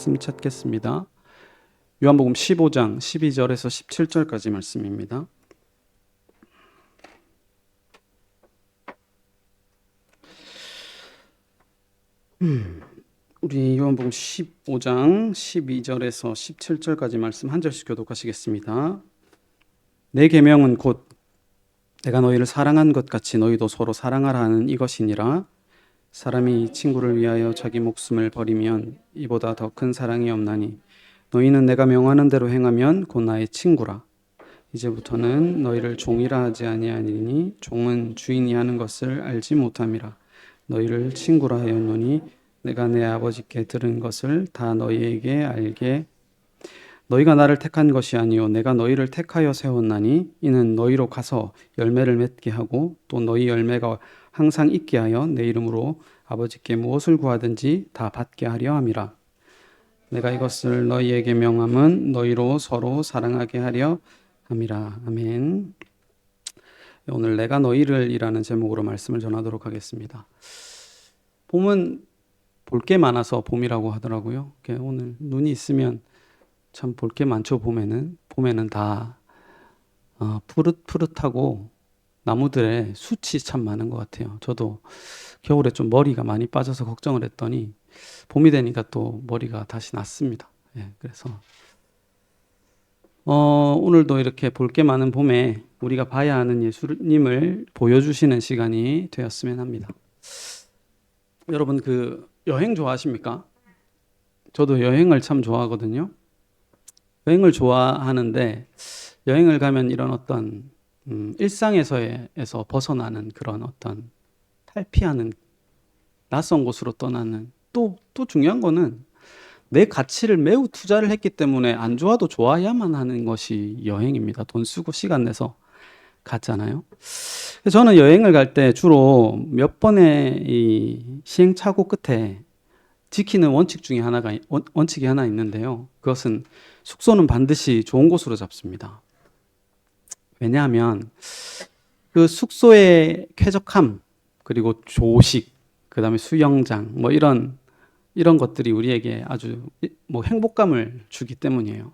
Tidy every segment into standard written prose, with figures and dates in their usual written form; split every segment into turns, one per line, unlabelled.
말씀 찾겠습니다. 요한복음 15장 12절에서 17절까지 말씀입니다. 우리 요한복음 15장 12절에서 17절까지 말씀 한 절씩 교독하시겠습니다. 내 계명은 곧 내가 너희를 사랑한 것 같이 너희도 서로 사랑하라 하는 이것이니라. 사람이 친구를 위하여 자기 목숨을 버리면 이보다 더 큰 사랑이 없나니 너희는 내가 명하는 대로 행하면 곧 나의 친구라. 이제부터는 너희를 종이라 하지 아니하니니 종은 주인이 하는 것을 알지 못함이라. 너희를 친구라 하였노니 내가 내 아버지께 들은 것을 다 너희에게 알게. 너희가 나를 택한 것이 아니요 내가 너희를 택하여 세웠나니 이는 너희로 가서 열매를 맺게 하고 또 너희 열매가 항상 있게 하여 내 이름으로 아버지께 무엇을 구하든지 다 받게 하려 함이라. 내가 이것을 너희에게 명함은 너희로 서로 사랑하게 하려 함이라. 아멘. 오늘 내가 너희를 이라는 제목으로 말씀을 전하도록 하겠습니다. 봄은 볼 게 많아서 봄이라고 하더라고요. 오늘 눈이 있으면 참 볼 게 많죠. 봄에는 다 푸릇푸릇하고 나무들의 숯이 참 많은 것 같아요. 저도 겨울에 좀 머리가 많이 빠져서 걱정을 했더니 봄이 되니까 또 머리가 다시 났습니다. 그래서 오늘도 이렇게 볼 게 많은 봄에 우리가 봐야 하는 예수님을 보여주시는 시간이 되었으면 합니다. 여러분 여행 좋아하십니까? 저도 여행을 참 좋아하거든요. 여행을 좋아하는데 여행을 가면 이런 어떤 일상에서 벗어나는 그런 어떤 탈피하는 낯선 곳으로 떠나는 또 중요한 거는 내 가치를 매우 투자를 했기 때문에 안 좋아도 좋아야만 하는 것이 여행입니다. 돈 쓰고 시간 내서 갔잖아요. 저는 여행을 갈 때 주로 몇 번의 이 시행착오 끝에 지키는 원칙이 하나 있는데요. 그것은 숙소는 반드시 좋은 곳으로 잡습니다. 왜냐하면 그 숙소의 쾌적함, 그리고 조식, 그 다음에 수영장, 이런 것들이 우리에게 아주 행복감을 주기 때문이에요.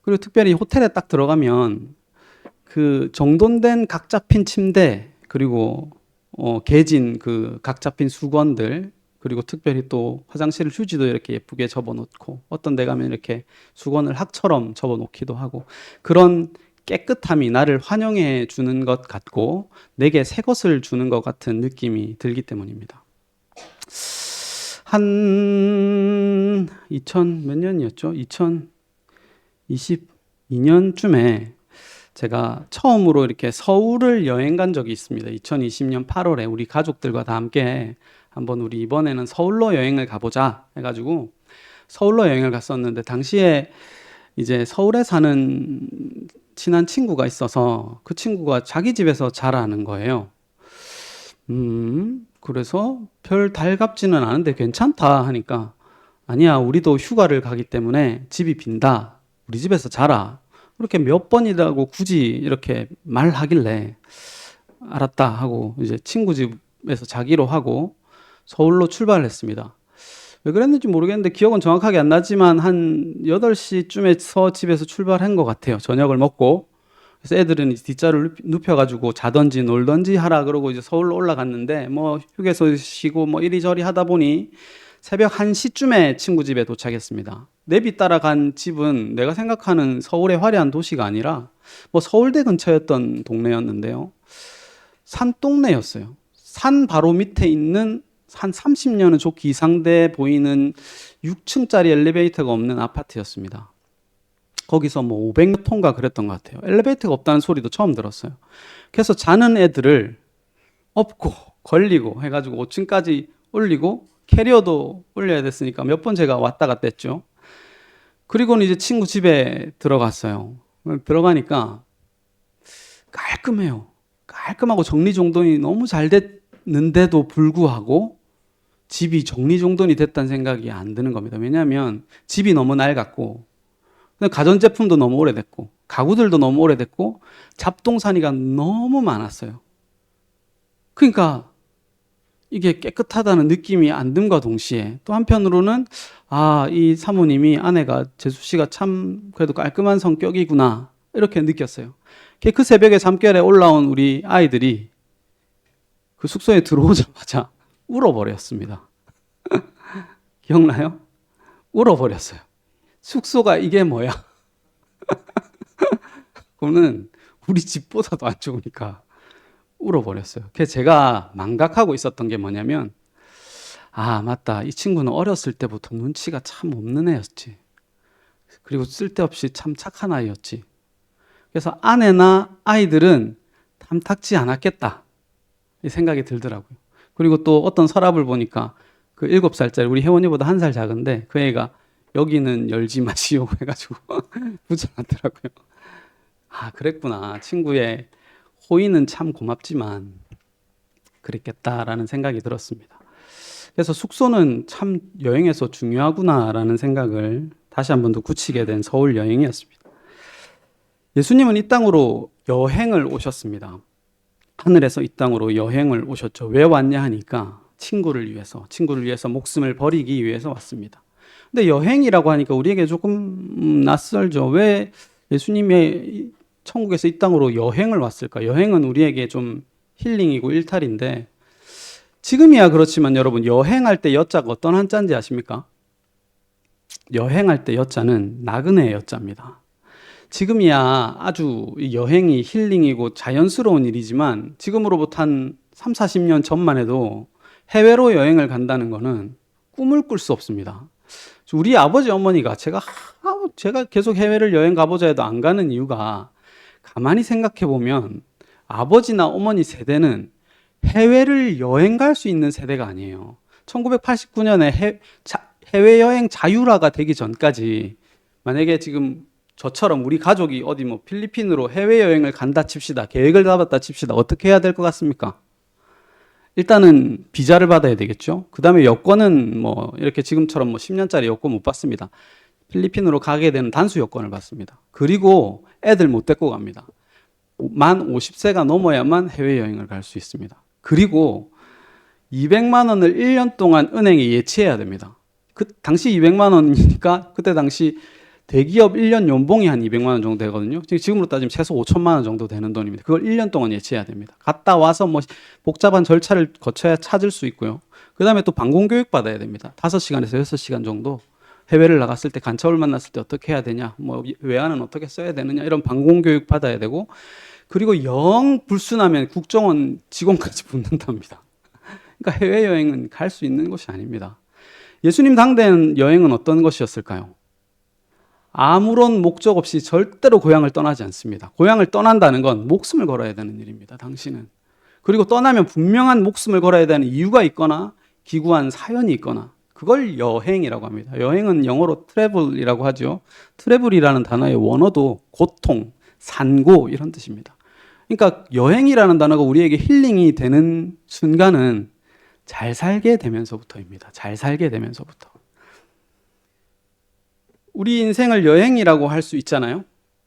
그리고 특별히 호텔에 딱 들어가면 그 정돈된 각 잡힌 침대, 그리고 개진 그 각 잡힌 수건들, 그리고 특별히 또 화장실 휴지도 이렇게 예쁘게 접어놓고 어떤 데 가면 이렇게 수건을 학처럼 접어놓기도 하고 그런 깨끗함이 나를 환영해 주는 것 같고 내게 새 것을 주는 것 같은 느낌이 들기 때문입니다. 한 2000 몇 년이었죠? 2022년쯤에 제가 처음으로 이렇게 서울을 여행 간 적이 있습니다. 2020년 8월에 우리 가족들과 다 함께 한번 우리 이번에는 서울로 여행을 가보자 해가지고 서울로 여행을 갔었는데 당시에 이제 서울에 사는 친한 친구가 있어서 그 친구가 자기 집에서 자라는 거예요. 그래서 별 달갑지는 않은데 괜찮다 하니까 아니야, 우리도 휴가를 가기 때문에 집이 빈다. 우리 집에서 자라. 그렇게 몇 번이라고 굳이 이렇게 말하길래 알았다 하고 이제 친구 집에서 자기로 하고 서울로 출발을 했습니다. 왜 그랬는지 모르겠는데 기억은 정확하게 안 나지만 한 8시쯤에 집에서 출발한 것 같아요. 저녁을 먹고. 그래서 애들은 뒷자리를 눕혀가지고 자던지 놀던지 하라 그러고 이제 서울로 올라갔는데 휴게소 쉬고 이리저리 하다 보니 새벽 1시쯤에 친구 집에 도착했습니다. 내비 따라간 집은 내가 생각하는 서울의 화려한 도시가 아니라 서울대 근처였던 동네였는데요. 산동네였어요. 산 바로 밑에 있는 한 30년은 좋게 이상돼 보이는 6층짜리 엘리베이터가 없는 아파트였습니다. 거기서 500몇 호인가 그랬던 것 같아요. 엘리베이터가 없다는 소리도 처음 들었어요. 그래서 자는 애들을 업고 걸리고 해가지고 5층까지 올리고 캐리어도 올려야 됐으니까 몇 번 제가 왔다 갔다 했죠. 그리고는 이제 친구 집에 들어갔어요. 들어가니까 깔끔해요. 깔끔하고 정리정돈이 너무 잘 됐는데도 불구하고 집이 정리정돈이 됐다는 생각이 안 드는 겁니다. 왜냐하면 집이 너무 낡았고 가전제품도 너무 오래됐고 가구들도 너무 오래됐고 잡동사니가 너무 많았어요. 그러니까 이게 깨끗하다는 느낌이 안 듦과 동시에 또 한편으로는 이 사모님이 아내가 재수 씨가 참 그래도 깔끔한 성격이구나 이렇게 느꼈어요. 그 새벽에 잠결에 올라온 우리 아이들이 그 숙소에 들어오자마자 울어버렸습니다. 기억나요? 울어버렸어요. 숙소가 이게 뭐야? 그거는 우리 집보다도 안 좋으니까 울어버렸어요. 그래서 제가 망각하고 있었던 게 뭐냐면 맞다. 이 친구는 어렸을 때부터 눈치가 참 없는 애였지. 그리고 쓸데없이 참 착한 아이였지. 그래서 아내나 아이들은 탐탁지 않았겠다 이 생각이 들더라고요. 그리고 또 어떤 서랍을 보니까 그 7살짜리 우리 혜원이보다 1살 작은데 그 애가 여기는 열지 마시오 해가지고 붙여놨더라고요. 그랬구나. 친구의 호의는 참 고맙지만 그랬겠다라는 생각이 들었습니다. 그래서 숙소는 참 여행에서 중요하구나라는 생각을 다시 한 번 더 굳히게 된 서울 여행이었습니다. 예수님은 이 땅으로 여행을 오셨습니다. 하늘에서 이 땅으로 여행을 오셨죠. 왜 왔냐 하니까 친구를 위해서 목숨을 버리기 위해서 왔습니다. 근데 여행이라고 하니까 우리에게 조금 낯설죠. 왜 예수님의 천국에서 이 땅으로 여행을 왔을까? 여행은 우리에게 좀 힐링이고 일탈인데 지금이야 그렇지만 여러분 여행할 때 여자가 어떤 한자인지 아십니까? 여행할 때 여자는 나그네 여자입니다. 지금이야 아주 여행이 힐링이고 자연스러운 일이지만 지금으로부터 한 3, 40년 전만 해도 해외로 여행을 간다는 거는 꿈을 꿀 수 없습니다. 우리 아버지 어머니가 제가 계속 해외를 여행 가보자 해도 안 가는 이유가 가만히 생각해 보면 아버지나 어머니 세대는 해외를 여행 갈 수 있는 세대가 아니에요. 1989년에 해외여행 자율화가 되기 전까지 만약에 지금 저처럼 우리 가족이 어디 필리핀으로 해외여행을 간다 칩시다. 계획을 잡았다 칩시다. 어떻게 해야 될 것 같습니까? 일단은 비자를 받아야 되겠죠. 그 다음에 여권은 이렇게 지금처럼 10년짜리 여권 못 받습니다. 필리핀으로 가게 되는 단수 여권을 받습니다. 그리고 애들 못 데리고 갑니다. 만 50세가 넘어야만 해외여행을 갈 수 있습니다. 그리고 200만 원을 1년 동안 은행에 예치해야 됩니다. 당시 200만 원이니까 그때 당시 대기업 1년 연봉이 한 200만 원 정도 되거든요. 지금으로 따지면 최소 5천만 원 정도 되는 돈입니다. 그걸 1년 동안 예치해야 됩니다. 갔다 와서 복잡한 절차를 거쳐야 찾을 수 있고요. 그 다음에 또 방공교육 받아야 됩니다. 5시간에서 6시간 정도 해외를 나갔을 때 간첩을 만났을 때 어떻게 해야 되냐, 외화는 어떻게 써야 되느냐 이런 방공교육 받아야 되고 그리고 영 불순하면 국정원 직원까지 붙는답니다. 그러니까 해외여행은 갈 수 있는 것이 아닙니다. 예수님 당대의 여행은 어떤 것이었을까요? 아무런 목적 없이 절대로 고향을 떠나지 않습니다. 고향을 떠난다는 건 목숨을 걸어야 되는 일입니다. 당신은. 그리고 떠나면 분명한 목숨을 걸어야 되는 이유가 있거나 기구한 사연이 있거나 그걸 여행이라고 합니다. 여행은 영어로 트래블이라고 하죠. 트래블이라는 단어의 원어도 고통, 산고 이런 뜻입니다. 그러니까 여행이라는 단어가 우리에게 힐링이 되는 순간은 잘 살게 되면서부터입니다. 잘 살게 되면서부터. 우리 인생을 여행이라고 할 수 있잖아요.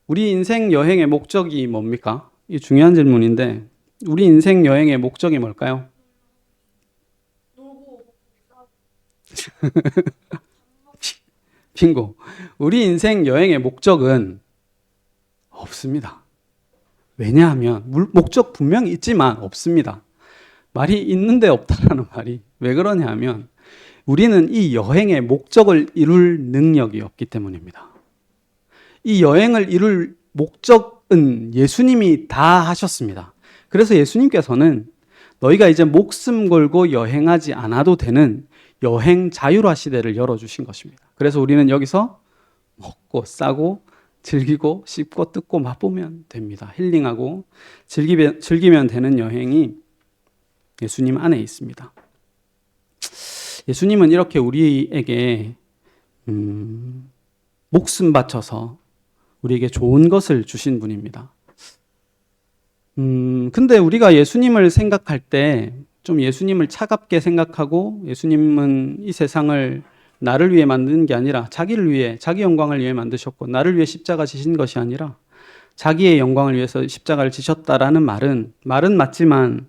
우리 인생 여행의 목적이 뭡니까? 이 중요한 질문인데 우리 인생 여행의 목적이 뭘까요? 빙고. 우리 인생 여행의 목적은 없습니다. 왜냐하면 목적 분명히 있지만 없습니다. 말이 있는데 없다라는 말이 왜 그러냐 하면 우리는 이 여행의 목적을 이룰 능력이 없기 때문입니다. 이 여행을 이룰 목적은 예수님이 다 하셨습니다. 그래서 예수님께서는 너희가 이제 목숨 걸고 여행하지 않아도 되는 여행 자율화 시대를 열어주신 것입니다. 그래서 우리는 여기서 먹고 싸고 즐기고 씹고 뜯고 맛보면 됩니다. 힐링하고 즐기면 되는 여행이 예수님 안에 있습니다. 예수님은 이렇게 우리에게 목숨 바쳐서 우리에게 좋은 것을 주신 분입니다. 근데 우리가 예수님을 생각할 때 좀 예수님을 차갑게 생각하고 예수님은 이 세상을 나를 위해 만드는 게 아니라 자기를 위해, 자기 영광을 위해 만드셨고 나를 위해 십자가 지신 것이 아니라 자기의 영광을 위해서 십자가를 지셨다라는 말은 맞지만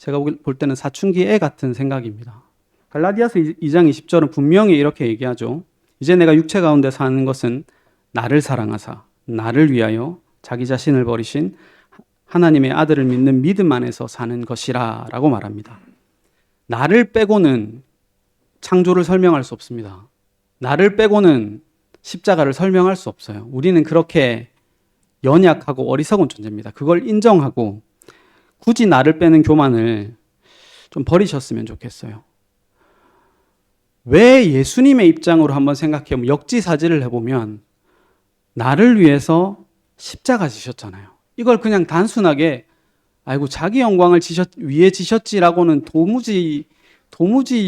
제가 볼 때는 사춘기 애 같은 생각입니다. 갈라디아서 2장 20절은 분명히 이렇게 얘기하죠. 이제 내가 육체 가운데 사는 것은 나를 사랑하사 나를 위하여 자기 자신을 버리신 하나님의 아들을 믿는 믿음 안에서 사는 것이라 라고 말합니다. 나를 빼고는 창조를 설명할 수 없습니다. 나를 빼고는 십자가를 설명할 수 없어요. 우리는 그렇게 연약하고 어리석은 존재입니다. 그걸 인정하고 굳이 나를 빼는 교만을 좀 버리셨으면 좋겠어요. 왜 예수님의 입장으로 한번 생각해보면 역지사지를 해보면 나를 위해서 십자가 지셨잖아요. 이걸 그냥 단순하게 아이고 자기 영광을 위해 지셨지라고는 도무지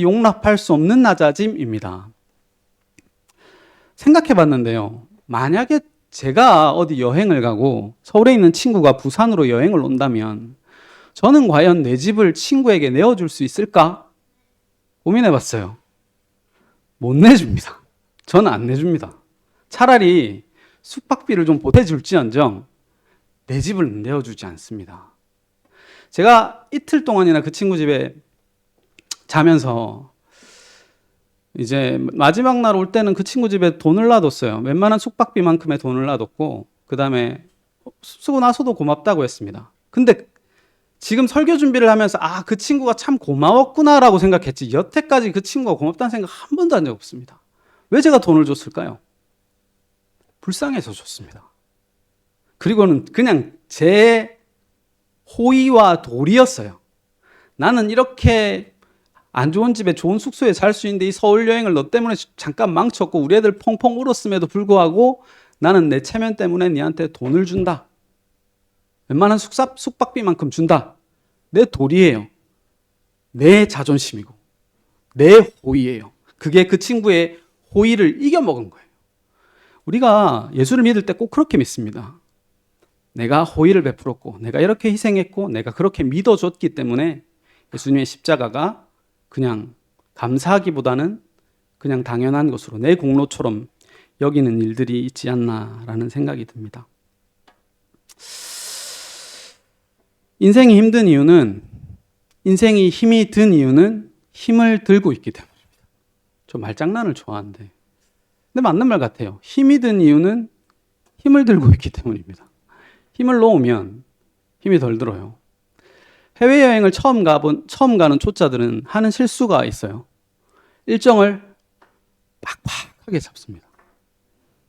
용납할 수 없는 낮아짐입니다. 생각해봤는데요. 만약에 제가 어디 여행을 가고 서울에 있는 친구가 부산으로 여행을 온다면 저는 과연 내 집을 친구에게 내어줄 수 있을까? 고민해봤어요. 못 내줍니다. 저는 안 내줍니다. 차라리 숙박비를 좀 보태줄지언정 내 집을 내어주지 않습니다. 제가 이틀 동안이나 그 친구 집에 자면서 이제 마지막 날 올 때는 그 친구 집에 돈을 놔뒀어요. 웬만한 숙박비만큼의 돈을 놔뒀고 그 다음에 쓰고 나서도 고맙다고 했습니다. 근데 지금 설교 준비를 하면서 그 친구가 참 고마웠구나라고 생각했지 여태까지 그 친구가 고맙다는 생각 한 번도 한 적 없습니다. 왜 제가 돈을 줬을까요? 불쌍해서 줬습니다. 그리고는 그냥 제 호의와 도리였어요. 나는 이렇게 안 좋은 집에 좋은 숙소에 살 수 있는데 이 서울 여행을 너 때문에 잠깐 망쳤고 우리 애들 펑펑 울었음에도 불구하고 나는 내 체면 때문에 니한테 돈을 준다. 웬만한 숙박비만큼 준다. 내 도리예요. 내 자존심이고 내 호의예요. 그게 그 친구의 호의를 이겨먹은 거예요. 우리가 예수를 믿을 때 꼭 그렇게 믿습니다. 내가 호의를 베풀었고 내가 이렇게 희생했고 내가 그렇게 믿어줬기 때문에 예수님의 십자가가 그냥 감사하기보다는 그냥 당연한 것으로 내 공로처럼 여기는 일들이 있지 않나라는 생각이 듭니다. 인생이 힘든 이유는 인생이 힘이 든 이유는 힘을 들고 있기 때문입니다. 저 말장난을 좋아하는데 근데 맞는 말 같아요. 힘이 든 이유는 힘을 들고 있기 때문입니다. 힘을 놓으면 힘이 덜 들어요. 해외여행을 처음 가는 초짜들은 하는 실수가 있어요. 일정을 빡빡하게 잡습니다.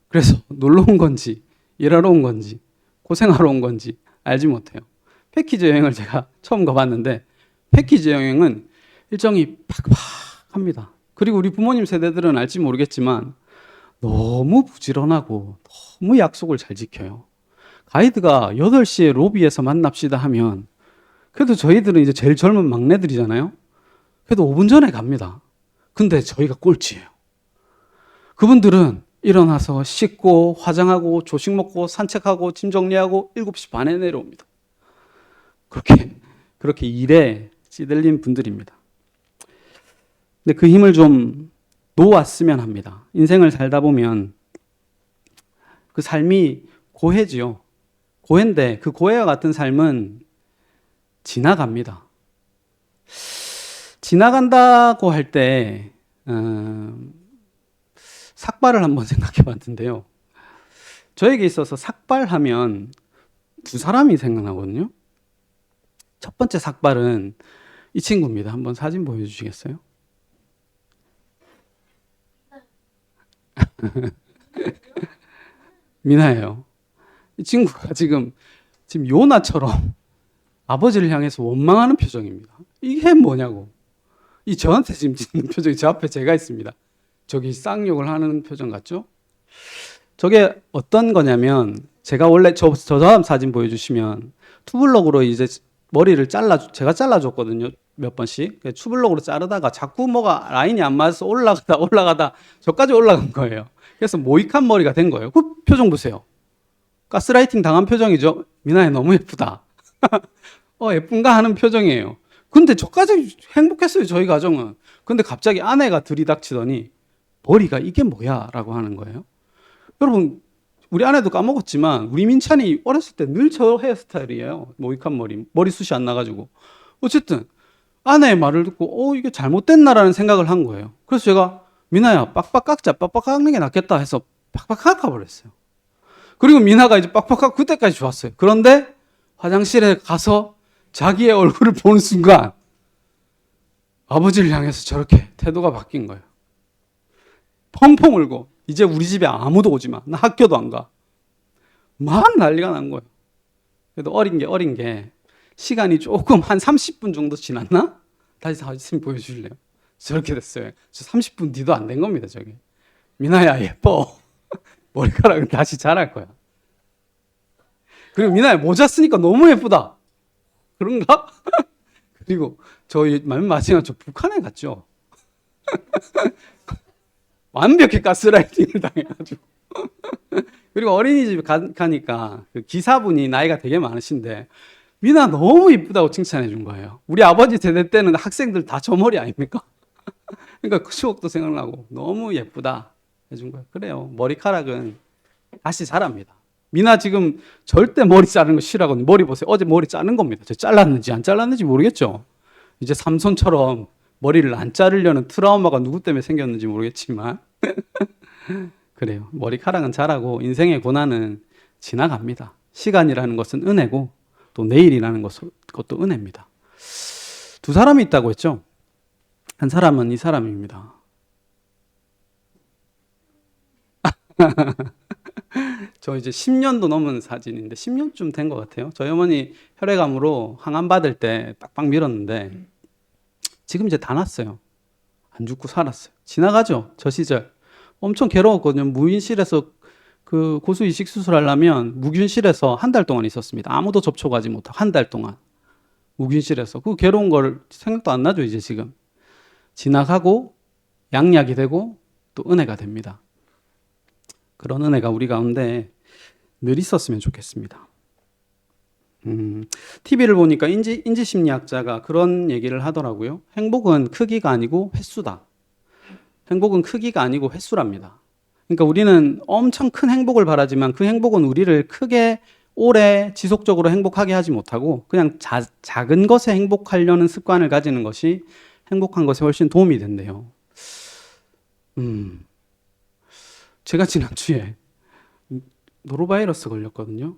그래서 놀러 온 건지 일하러 온 건지 고생하러 온 건지 알지 못해요. 패키지 여행을 제가 처음 가봤는데 패키지 여행은 일정이 팍팍합니다. 그리고 우리 부모님 세대들은 알지 모르겠지만 너무 부지런하고 너무 약속을 잘 지켜요. 가이드가 8시에 로비에서 만납시다 하면 그래도 저희들은 이제 제일 젊은 막내들이잖아요. 그래도 5분 전에 갑니다. 근데 저희가 꼴찌예요. 그분들은 일어나서 씻고 화장하고 조식 먹고 산책하고 짐 정리하고 7시 반에 내려옵니다. 그렇게 일에 찌들린 분들입니다. 근데 그 힘을 좀 놓았으면 합니다. 인생을 살다 보면 그 삶이 고해지요. 고해인데 그 고해와 같은 삶은 지나갑니다. 지나간다고 할 때 삭발을 한번 생각해 봤는데요. 저에게 있어서 삭발하면 두 사람이 생각나거든요. 첫 번째 삭발은 이 친구입니다. 한번 사진 보여주시겠어요? 미나예요. 이 친구가 지금 요나처럼 아버지를 향해서 원망하는 표정입니다. 이게 뭐냐고. 저한테 지금 짓는 표정이 저 앞에 제가 있습니다. 저기 쌍욕을 하는 표정 같죠? 저게 어떤 거냐면 제가 원래 저 다음 사진 보여주시면 투블럭으로 이제 머리를 제가 잘라줬거든요. 몇 번씩. 투블럭으로 자르다가 자꾸 뭐가 라인이 안 맞아서 올라가다 저까지 올라간 거예요. 그래서 모이칸 머리가 된 거예요. 그 표정 보세요. 가스라이팅 당한 표정이죠. 미나야 너무 예쁘다. 예쁜가 하는 표정이에요. 근데 저까지 행복했어요. 저희 가정은. 근데 갑자기 아내가 들이닥치더니 머리가 이게 뭐야? 라고 하는 거예요. 여러분 우리 아내도 까먹었지만 우리 민찬이 어렸을 때 늘 저 헤어스타일이에요. 모이칸 머리숱이 안 나가지고. 어쨌든 아내의 말을 듣고 이게 잘못됐나라는 생각을 한 거예요. 그래서 제가 미나야 빡빡 깎자, 빡빡 깎는 게 낫겠다 해서 빡빡 깎아버렸어요. 그리고 미나가 이제 빡빡 깎고 그때까지 좋았어요. 그런데 화장실에 가서 자기의 얼굴을 보는 순간 아버지를 향해서 저렇게 태도가 바뀐 거예요. 펑펑 울고 이제 우리 집에 아무도 오지 마. 나 학교도 안 가. 막 난리가 난 거예요. 그래도 어린 게 시간이 조금 한 30분 정도 지났나? 다시 사진 보여주실래요? 저렇게 됐어요. 저 30분 뒤도 안 된 겁니다, 저게. 미나야, 예뻐. 머리카락은 다시 자랄 거야. 그리고 미나야, 모자 쓰니까 너무 예쁘다. 그런가? 그리고 저희 맨 마지막 저 북한에 갔죠. 완벽히 가스라이팅을 당해가지고. 그리고 어린이집 가니까 그 기사분이 나이가 되게 많으신데 미나 너무 이쁘다고 칭찬해 준 거예요. 우리 아버지 세대 때는 학생들 다 저 머리 아닙니까? 그러니까 그 추억도 생각나고 너무 예쁘다 해준 거예요. 그래요. 머리카락은 다시 자랍니다. 미나 지금 절대 머리 자르는 거 싫어하거든요. 머리 보세요. 어제 머리 자른 겁니다. 저 잘랐는지 안 잘랐는지 모르겠죠. 이제 삼손처럼 머리를 안 자르려는 트라우마가 누구 때문에 생겼는지 모르겠지만 그래요. 머리카락은 자라고 인생의 고난은 지나갑니다. 시간이라는 것은 은혜고 또 내일이라는 것도 은혜입니다. 두 사람이 있다고 했죠. 한 사람은 이 사람입니다. 저 이제 10년도 넘은 사진인데 10년쯤 된 것 같아요. 저희 어머니 혈액암으로 항암 받을 때 빡빡 밀었는데 지금 이제 다 났어요. 안 죽고 살았어요. 지나가죠. 저 시절 엄청 괴로웠거든요. 무인실에서 그 고수 이식 수술하려면 무균실에서 한 달 동안 있었습니다. 아무도 접촉하지 못하고 한 달 동안 무균실에서 그 괴로운 걸 생각도 안 나죠. 이제 지금 지나가고 양약이 되고 또 은혜가 됩니다. 그런 은혜가 우리 가운데 늘 있었으면 좋겠습니다. TV를 보니까 인지심리학자가 그런 얘기를 하더라고요. 행복은 크기가 아니고 횟수다. 행복은 크기가 아니고 횟수랍니다. 그러니까 우리는 엄청 큰 행복을 바라지만 그 행복은 우리를 크게 오래 지속적으로 행복하게 하지 못하고 그냥 작은 것에 행복하려는 습관을 가지는 것이 행복한 것에 훨씬 도움이 된대요. 제가 지난주에 노로바이러스 걸렸거든요.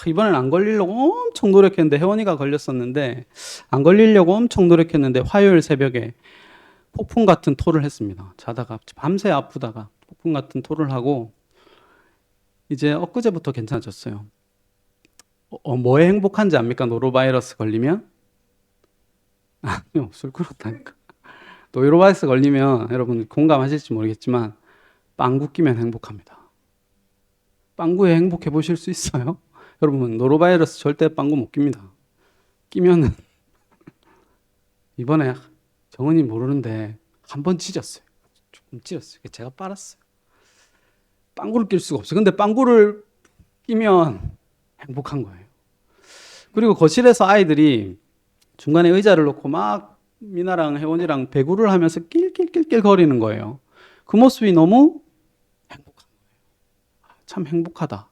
이번엔 안 걸리려고 엄청 노력했는데 혜원이가 걸렸었는데 안 걸리려고 엄청 노력했는데 화요일 새벽에 폭풍 같은 토를 했습니다. 자다가 밤새 아프다가 폭풍 같은 토를 하고 이제 엊그제부터 괜찮아졌어요. 뭐에 행복한지 압니까? 노로바이러스 걸리면? 아니요, 술 그렇다니까. 노로바이러스 걸리면 여러분 공감하실지 모르겠지만 빵구 끼면 행복합니다. 빵구에 행복해 보실 수 있어요? 여러분 노로바이러스 절대 빵구 못 낍니다. 끼면은 이번에 정은이 모르는데 한 번 찢었어요. 조금 찢었어요. 제가 빨았어요. 빵구를 낄 수가 없어요. 근데 빵구를 끼면 행복한 거예요. 그리고 거실에서 아이들이 중간에 의자를 놓고 막 미나랑 혜원이랑 배구를 하면서 낄낄낄낄 거리는 거예요. 그 모습이 너무 행복한 거예요. 참 행복하다.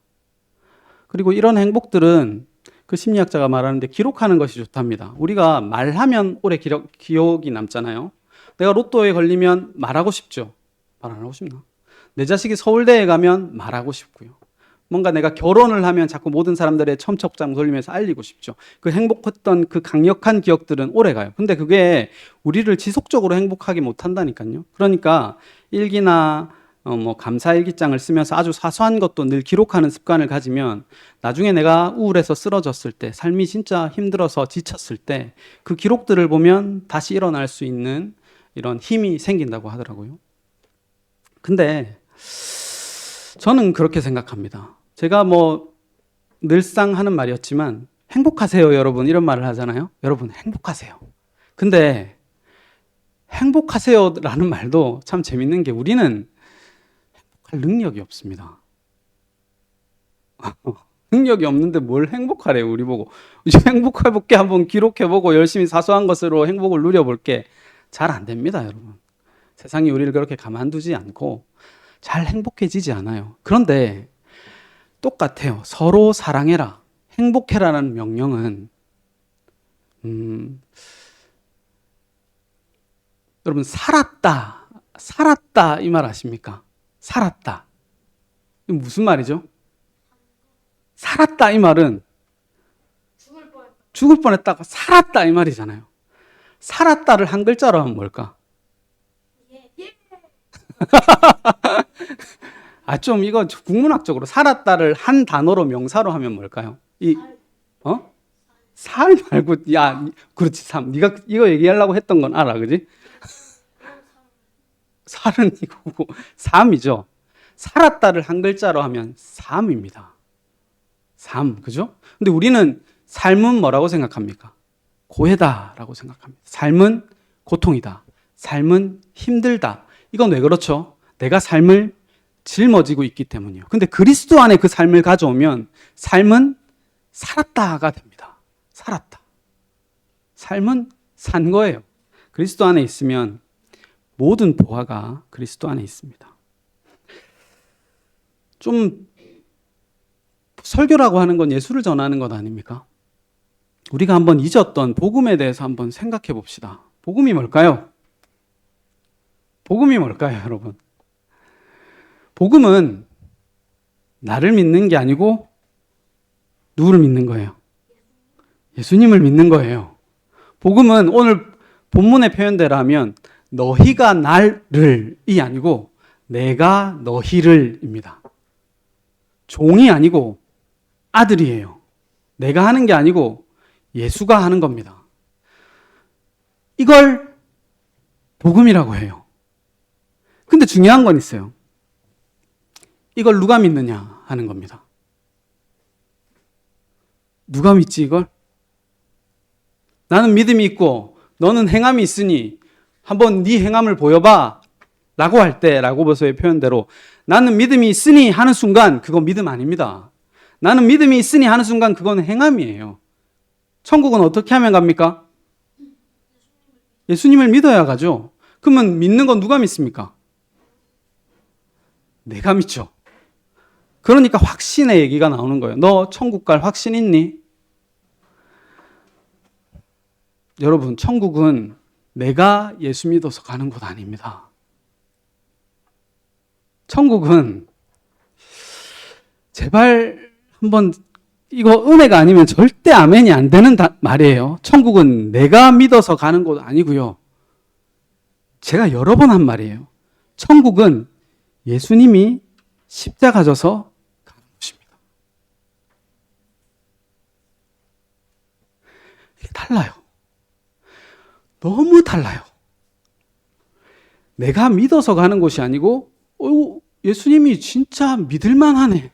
그리고 이런 행복들은 그 심리학자가 말하는데 기록하는 것이 좋답니다. 우리가 말하면 오래 기억이 남잖아요. 내가 로또에 걸리면 말하고 싶죠. 말 안 하고 싶나? 내 자식이 서울대에 가면 말하고 싶고요. 뭔가 내가 결혼을 하면 자꾸 모든 사람들의 첨첩장 돌리면서 알리고 싶죠. 그 행복했던 그 강력한 기억들은 오래 가요. 근데 그게 우리를 지속적으로 행복하게 못한다니까요. 그러니까 일기나 감사일기장을 쓰면서 아주 사소한 것도 늘 기록하는 습관을 가지면 나중에 내가 우울해서 쓰러졌을 때, 삶이 진짜 힘들어서 지쳤을 때 그 기록들을 보면 다시 일어날 수 있는 이런 힘이 생긴다고 하더라고요. 근데 저는 그렇게 생각합니다. 제가 늘상 하는 말이었지만 행복하세요 여러분 이런 말을 하잖아요. 여러분 행복하세요. 근데 행복하세요라는 말도 참 재밌는 게 우리는 행복할 능력이 없습니다. 능력이 없는데 뭘 행복하래요 우리 보고. 이제 행복해볼게 한번 기록해보고 열심히 사소한 것으로 행복을 누려볼게. 잘 안 됩니다 여러분. 세상이 우리를 그렇게 가만두지 않고 잘 행복해지지 않아요. 그런데 똑같아요. 서로 사랑해라, 행복해라는 명령은 여러분, 살았다. 살았다. 이 말 아십니까? 살았다. 이 무슨 말이죠? 살았다. 이 말은 죽을 뻔했다가 살았다. 이 말이잖아요. 살았다를 한 글자로 하면 뭘까? 좀 이거 국문학적으로 살았다를 한 단어로 명사로 하면 뭘까요? 살 말고, 그렇지, 삶. 네가 이거 얘기하려고 했던 건 알아, 그지? 살은 이거고, 삶이죠. 살았다를 한 글자로 하면 삶입니다. 삶, 그죠? 근데 우리는 삶은 뭐라고 생각합니까? 고해다라고 생각합니다. 삶은 고통이다. 삶은 힘들다. 이건 왜 그렇죠? 내가 삶을 짊어지고 있기 때문이요. 근데 그리스도 안에 그 삶을 가져오면 삶은 살았다가 됩니다. 살았다. 삶은 산 거예요. 그리스도 안에 있으면 모든 보화가 그리스도 안에 있습니다. 좀 설교라고 하는 건 예수를 전하는 것 아닙니까? 우리가 한번 잊었던 복음에 대해서 한번 생각해 봅시다. 복음이 뭘까요? 복음이 뭘까요, 여러분? 복음은 나를 믿는 게 아니고 누구를 믿는 거예요? 예수님을 믿는 거예요. 복음은 오늘 본문의 표현대로 하면 너희가 나를이 아니고 내가 너희를입니다. 종이 아니고 아들이에요. 내가 하는 게 아니고 예수가 하는 겁니다. 이걸 복음이라고 해요. 근데 중요한 건 있어요. 이걸 누가 믿느냐 하는 겁니다. 누가 믿지 이걸? 나는 믿음이 있고 너는 행함이 있으니 한번 네 행함을 보여봐 라고 할 때 라고보서의 표현대로 나는 믿음이 있으니 하는 순간 그건 믿음 아닙니다. 나는 믿음이 있으니 하는 순간 그건 행함이에요. 천국은 어떻게 하면 갑니까? 예수님을 믿어야 가죠. 그러면 믿는 건 누가 믿습니까? 내가 믿죠. 그러니까 확신의 얘기가 나오는 거예요. 너 천국 갈 확신 있니? 여러분, 천국은 내가 예수 믿어서 가는 곳 아닙니다. 천국은 제발 한번 이거 은혜가 아니면 절대 아멘이 안 되는 말이에요. 천국은 내가 믿어서 가는 곳 아니고요. 제가 여러 번 한 말이에요. 천국은 예수님이 십자가 져서 가는 곳입니다. 이게 달라요. 너무 달라요. 내가 믿어서 가는 곳이 아니고 예수님이 진짜 믿을만 하네.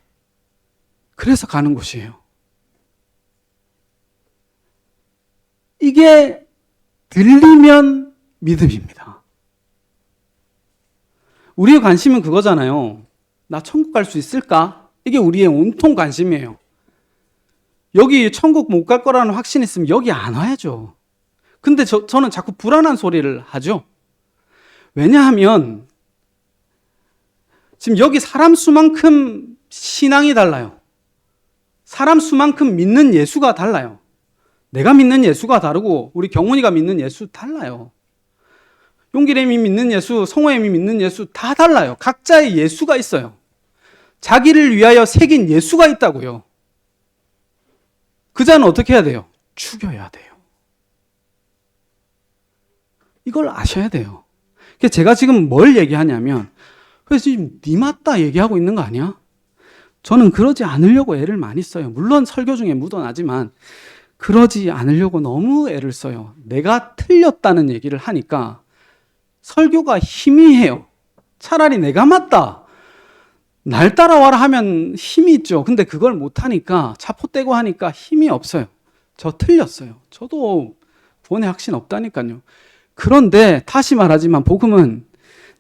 그래서 가는 곳이에요. 이게 들리면 믿음입니다. 우리의 관심은 그거잖아요. 나 천국 갈 수 있을까? 이게 우리의 온통 관심이에요. 여기 천국 못 갈 거라는 확신이 있으면 여기 안 와야죠. 근데 저는 자꾸 불안한 소리를 하죠. 왜냐하면 지금 여기 사람 수만큼 신앙이 달라요. 사람 수만큼 믿는 예수가 달라요. 내가 믿는 예수가 다르고 우리 경훈이가 믿는 예수 달라요. 용기렘이 믿는 예수, 성호엠이 믿는 예수 다 달라요. 각자의 예수가 있어요. 자기를 위하여 새긴 예수가 있다고요. 그 자는 어떻게 해야 돼요? 죽여야 돼요. 이걸 아셔야 돼요. 제가 지금 뭘 얘기하냐면 그래서 지금 니 맞다 얘기하고 있는 거 아니야? 저는 그러지 않으려고 애를 많이 써요. 물론 설교 중에 묻어나지만 그러지 않으려고 너무 애를 써요. 내가 틀렸다는 얘기를 하니까 설교가 희미해요. 차라리 내가 맞다. 날 따라와라 하면 힘이 있죠. 근데 그걸 못하니까 차포떼고 하니까 힘이 없어요. 저 틀렸어요. 저도 구원의 확신 없다니까요. 그런데 다시 말하지만 복음은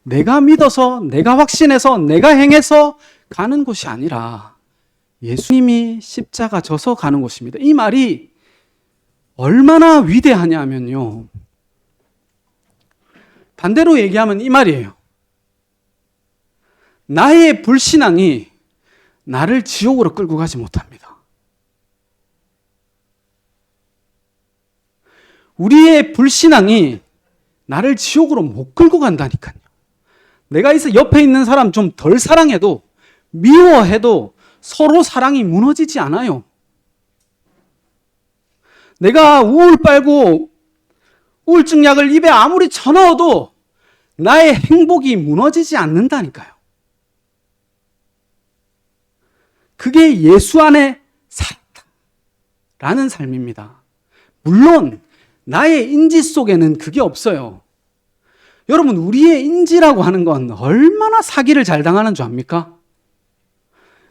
내가 믿어서 내가 확신해서 내가 행해서 가는 곳이 아니라 예수님이 십자가 져서 가는 곳입니다. 이 말이 얼마나 위대하냐 하면요. 반대로 얘기하면 이 말이에요. 나의 불신앙이 나를 지옥으로 끌고 가지 못합니다. 우리의 불신앙이 나를 지옥으로 못 끌고 간다니까요. 내가 옆에 있는 사람 좀 덜 사랑해도, 미워해도 서로 사랑이 무너지지 않아요. 내가 우울 빨고 우울증 약을 입에 아무리 쳐넣어도 나의 행복이 무너지지 않는다니까요. 그게 예수 안에 살았다라는 삶입니다. 물론 나의 인지 속에는 그게 없어요. 여러분, 우리의 인지라고 하는 건 얼마나 사기를 잘 당하는 줄 압니까?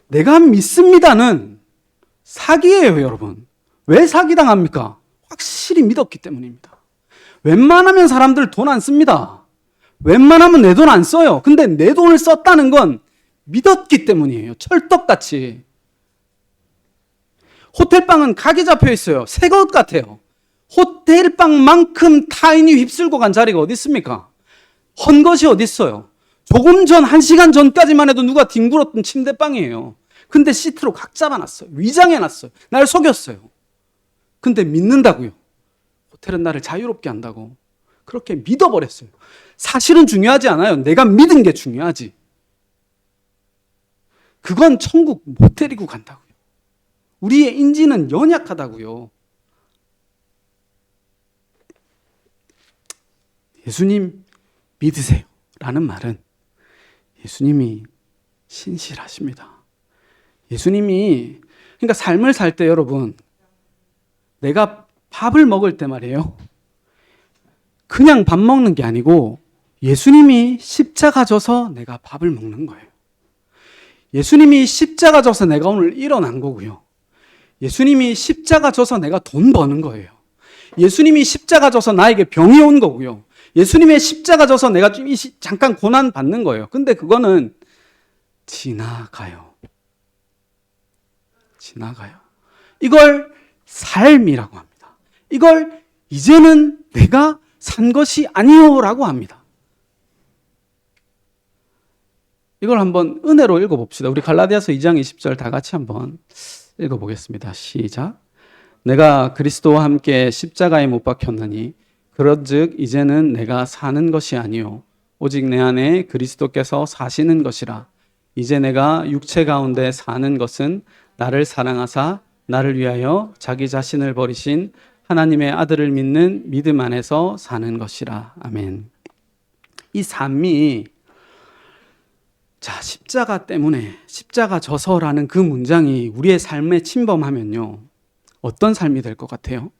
내가 믿습니다는 사기예요, 여러분. 왜 사기당합니까? 확실히 믿었기 때문입니다. 웬만하면 사람들 돈 안 씁니다. 웬만하면 내 돈 안 써요. 근데 내 돈을 썼다는 건 믿었기 때문이에요. 철떡같이. 호텔방은 가게 잡혀 있어요. 새 것 같아요. 호텔방만큼 타인이 휩쓸고 간 자리가 어디 있습니까? 헌 것이 어디 있어요? 조금 전, 1시간 전까지만 해도 누가 뒹굴었던 침대방이에요. 근데 시트로 각 잡아놨어요. 위장해놨어요. 날 속였어요. 근데 믿는다고요. 호텔은 나를 자유롭게 한다고. 그렇게 믿어버렸어요. 사실은 중요하지 않아요. 내가 믿은 게 중요하지. 그건 천국 못 데리고 간다고요. 우리의 인지는 연약하다고요. 예수님 믿으세요 라는 말은 예수님이 신실하십니다. 예수님이, 그러니까 삶을 살 때 여러분, 내가 밥을 먹을 때 말이에요, 그냥 밥 먹는 게 아니고 예수님이 십자가 져서 내가 밥을 먹는 거예요. 예수님이 십자가 져서 내가 오늘 일어난 거고요. 예수님이 십자가 져서 내가 돈 버는 거예요. 예수님이 십자가 져서 나에게 병이 온 거고요. 예수님의 십자가 져서 내가 좀 잠깐 고난 받는 거예요. 근데 그거는 지나가요. 지나가요. 이걸 삶이라고 합니다. 이걸 이제는 내가 산 것이 아니요라고 합니다. 이걸 한번 은혜로 읽어봅시다. 우리 갈라디아서 2장 20절 다 같이 한번 읽어보겠습니다. 시작. 내가 그리스도와 함께 십자가에 못 박혔나니 그런즉 이제는 내가 사는 것이 아니요 오직 내 안에 그리스도께서 사시는 것이라. 이제 내가 육체 가운데 사는 것은 나를 사랑하사 나를 위하여 자기 자신을 버리신 하나님의 아들을 믿는 믿음 안에서 사는 것이라. 아멘. 이 삶이, 자, 십자가 때문에, 십자가 져서라는 그 문장이 우리의 삶에 침범하면요, 어떤 삶이 될 것 같아요?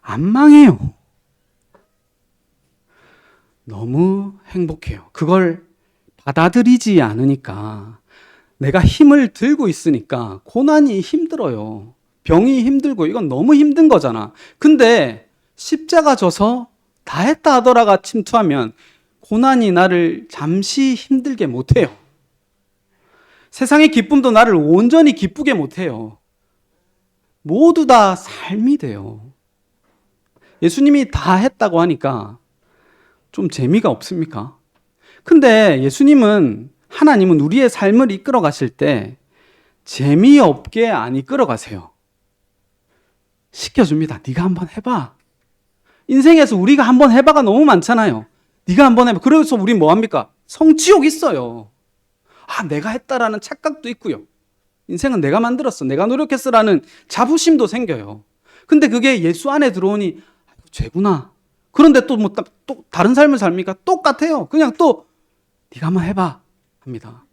안 망해요. 너무 행복해요. 그걸 받아들이지 않으니까, 내가 힘을 들고 있으니까 고난이 힘들어요. 병이 힘들고 이건 너무 힘든 거잖아. 근데 십자가 져서 다 했다 하더라가 침투하면 고난이 나를 잠시 힘들게 못해요. 세상의 기쁨도 나를 온전히 기쁘게 못해요. 모두 다 삶이 돼요. 예수님이 다 했다고 하니까 좀 재미가 없습니까? 근데 예수님은, 하나님은 우리의 삶을 이끌어 가실 때 재미없게 안 이끌어 가세요. 시켜줍니다. 네가 한번 해봐. 인생에서 우리가 한번 해봐가 너무 많잖아요. 네가 한번 해봐. 그래서 우리 뭐 합니까? 성취욕 있어요. 아, 내가 했다라는 착각도 있고요. 인생은 내가 만들었어, 내가 노력했어라는 자부심도 생겨요. 근데 그게 예수 안에 들어오니 죄구나. 그런데 또 뭐 또 다른 삶을 삽니까? 똑같아요. 그냥 또 네가 한번 해봐 합니다.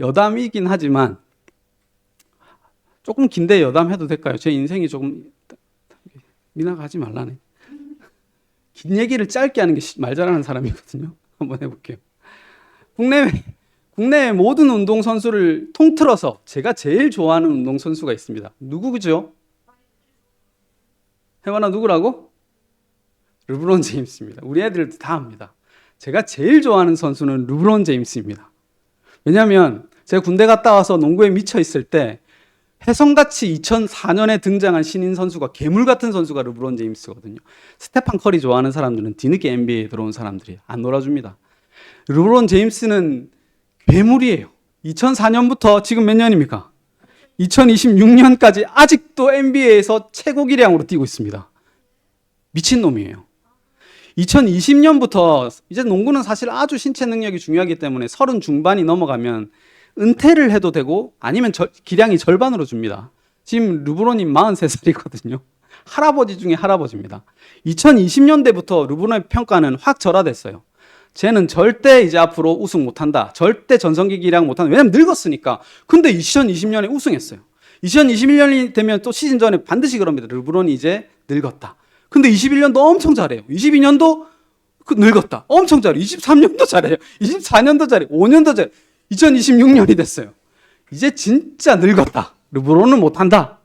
여담이긴 하지만 조금 긴데 여담해도 될까요? 제 인생이 조금, 미나가 하지 말라네. 긴 얘기를 짧게 하는 게 말 잘하는 사람이거든요. 한번 해볼게요. 국내의 모든 운동선수를 통틀어서 제가 제일 좋아하는 운동선수가 있습니다. 누구죠? 혜원아, 누구라고? 르브론 제임스입니다. 우리 애들 다 압니다. 제가 제일 좋아하는 선수는 르브론 제임스입니다. 왜냐하면 제가 군대 갔다 와서 농구에 미쳐 있을 때 혜성같이 2004년에 등장한 신인 선수가, 괴물 같은 선수가 르브론 제임스거든요. 스테판 커리 좋아하는 사람들은 뒤늦게 NBA에 들어온 사람들이 안 놀아줍니다. 르브론 제임스는 괴물이에요. 2004년부터 지금 몇 년입니까? 2026년까지 아직도 NBA에서 최고 기량으로 뛰고 있습니다. 미친놈이에요. 2020년부터 이제 농구는 사실 아주 신체 능력이 중요하기 때문에 30 중반이 넘어가면 은퇴를 해도 되고 아니면 기량이 절반으로 줍니다. 지금 르브론이 43살이거든요. 할아버지 중에 할아버지입니다. 2020년대부터 르브론의 평가는 확 절하됐어요. 쟤는 절대 이제 앞으로 우승 못한다. 절대 전성기 기량 못한다. 왜냐면 늙었으니까. 근데 2020년에 우승했어요. 2021년이 되면 또 시즌 전에 반드시 그럽니다. 르브론이 이제 늙었다. 근데 21년도 엄청 잘해요. 22년도 늙었다. 엄청 잘해요. 23년도 잘해요. 24년도 잘해요. 5년도 잘해요. 2026년이 됐어요. 이제 진짜 늙었다. 르브론은 못한다.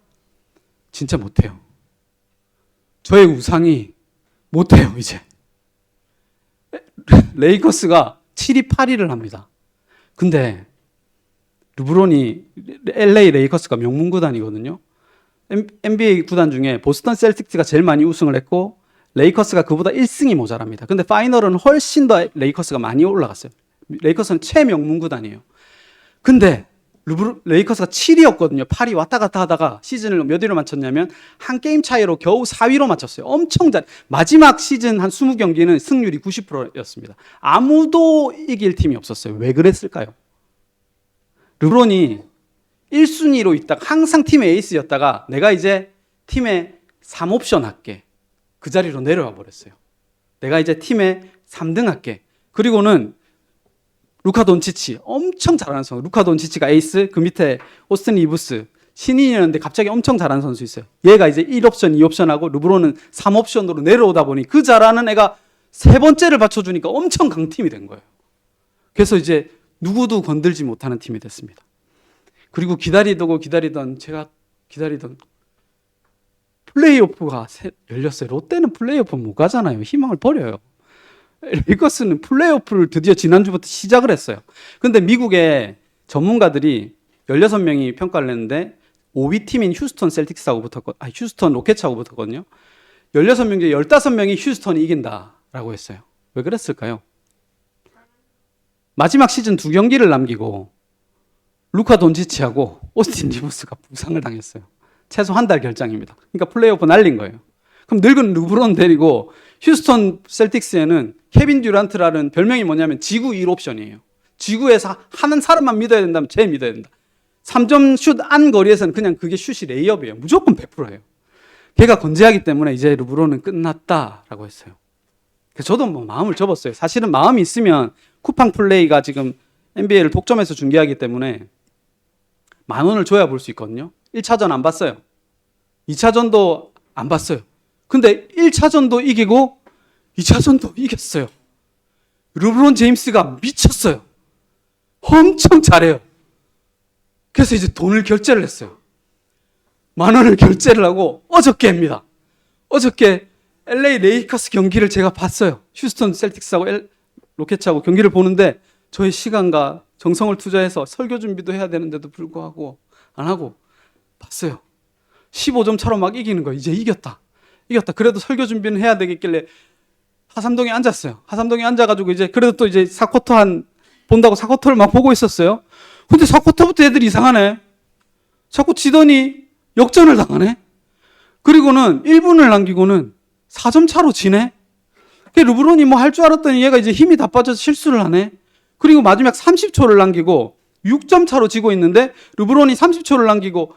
진짜 못해요. 저의 우상이 못해요, 이제. 레이커스가 7위, 8위를 합니다. 근데 르브론이 LA 레이커스가 명문 구단이거든요. NBA 구단 중에 보스턴 셀틱스가 제일 많이 우승을 했고 레이커스가 그보다 1승이 모자랍니다. 근데 파이널은 훨씬 더 레이커스가 많이 올라갔어요. 레이커스는 최명문 구단이에요. 근데 레이커스가 7위였거든요. 8위 왔다 갔다 하다가 시즌을 몇 위로 맞췄냐면 한 게임 차이로 겨우 4위로 맞췄어요. 엄청 잘. 마지막 시즌 한 20경기는 승률이 90%였습니다. 아무도 이길 팀이 없었어요. 왜 그랬을까요? 르브론이 1순위로 있다가 항상 팀의 에이스였다가 내가 이제 팀의 3옵션 할게. 그 자리로 내려와 버렸어요. 내가 이제 팀의 3등 할게. 그리고는 루카 돈치치 엄청 잘하는 선수. 루카 돈치치가 에이스, 그 밑에 오스틴 리브스 신인이었는데 갑자기 엄청 잘하는 선수 있어요. 얘가 이제 1옵션, 2옵션 하고 르브론은 3옵션으로 내려오다 보니 그 잘하는 애가 세 번째를 받쳐주니까 엄청 강팀이 된 거예요. 그래서 이제 누구도 건들지 못하는 팀이 됐습니다. 그리고 기다리던 제가 기다리던 플레이오프가 열렸어요. 롯데는 플레이오프 못 가잖아요. 희망을 버려요. 레이커스는 플레이오프를 드디어 지난주부터 시작을 했어요. 근데 미국의 전문가들이 16명이 평가를 했는데 5위 팀인 휴스턴 셀틱스하고 붙었거든요. 휴스턴 로켓하고 붙었거든요. 16명 중에 15명이 휴스턴이 이긴다라고 했어요. 왜 그랬을까요? 마지막 시즌 2경기를 남기고 루카 돈치치하고 오스틴 리브스가 부상을 당했어요. 최소 한 달 결장입니다. 그러니까 플레이오프 날린 거예요. 그럼 늙은 르브론 데리고 휴스턴 셀틱스에는 케빈 듀란트라는 별명이 뭐냐면 지구 1옵션이에요. 지구에서 하는 사람만 믿어야 된다면 쟤 믿어야 된다. 3점 슛 안 거리에서는 그냥 그게 슛이 레이업이에요. 무조건 100%예요. 걔가 건재하기 때문에 이제 르브론은 끝났다라고 했어요. 그래서 저도 뭐 마음을 접었어요. 사실은 마음이 있으면 쿠팡 플레이가 지금 NBA를 독점해서 중계하기 때문에 10,000원을 줘야 볼 수 있거든요. 1차전 안 봤어요. 2차전도 안 봤어요. 근데 1차전도 이기고 2차전도 이겼어요. 르브론 제임스가 미쳤어요. 엄청 잘해요. 그래서 이제 돈을 결제를 했어요. 10,000원을 결제를 하고 어저께입니다. 어저께 LA 레이커스 경기를 제가 봤어요. 휴스턴 셀틱스하고 로켓하고 경기를 보는데 저의 시간과 정성을 투자해서 설교 준비도 해야 되는데도 불구하고 안 하고 봤어요. 15점 차로 막 이기는 거예요. 이제 이겼다. 그래도 설교 준비는 해야 되겠길래 하삼동에 앉았어요. 하삼동에 앉아가지고 이제 그래도 또 이제 4쿼터 본다고 4쿼터를 막 보고 있었어요. 근데 4쿼터부터 애들이 이상하네. 자꾸 지더니 역전을 당하네. 그리고는 1분을 남기고는 4점 차로 지네. 르브론이 뭐 할 줄 알았더니 얘가 이제 힘이 다 빠져서 실수를 하네. 그리고 마지막 30초를 남기고 6점 차로 지고 있는데 르브론이 30초를 남기고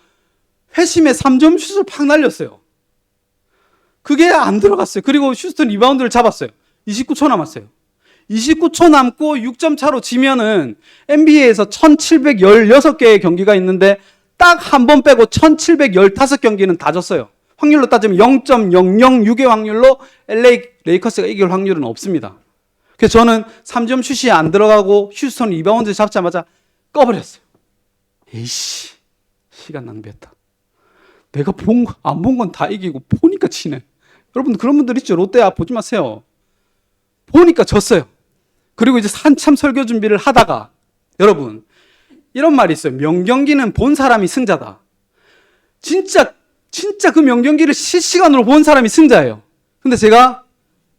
회심의 3점 슛을 팍 날렸어요. 그게 안 들어갔어요. 그리고 휴스턴 리바운드를 잡았어요. 29초 남았어요. 29초 남고 6점 차로 지면은 NBA에서 1716개의 경기가 있는데 딱 한 번 빼고 1715경기는 다 졌어요. 확률로 따지면 0.006의 확률로 LA 레이커스가 이길 확률은 없습니다. 그래서 저는 3점 슛이 안 들어가고 휴스턴 리바운드 잡자마자 꺼버렸어요. 에이씨, 시간 낭비했다. 내가 안 본 건 다 이기고 보니까 치네. 여러분 그런 분들 있죠. 롯데야 보지 마세요. 보니까 졌어요. 그리고 이제 한참 설교 준비를 하다가 여러분 이런 말이 있어요. 명경기는 본 사람이 승자다. 진짜 그 명경기를 실시간으로 본 사람이 승자예요. 근데 제가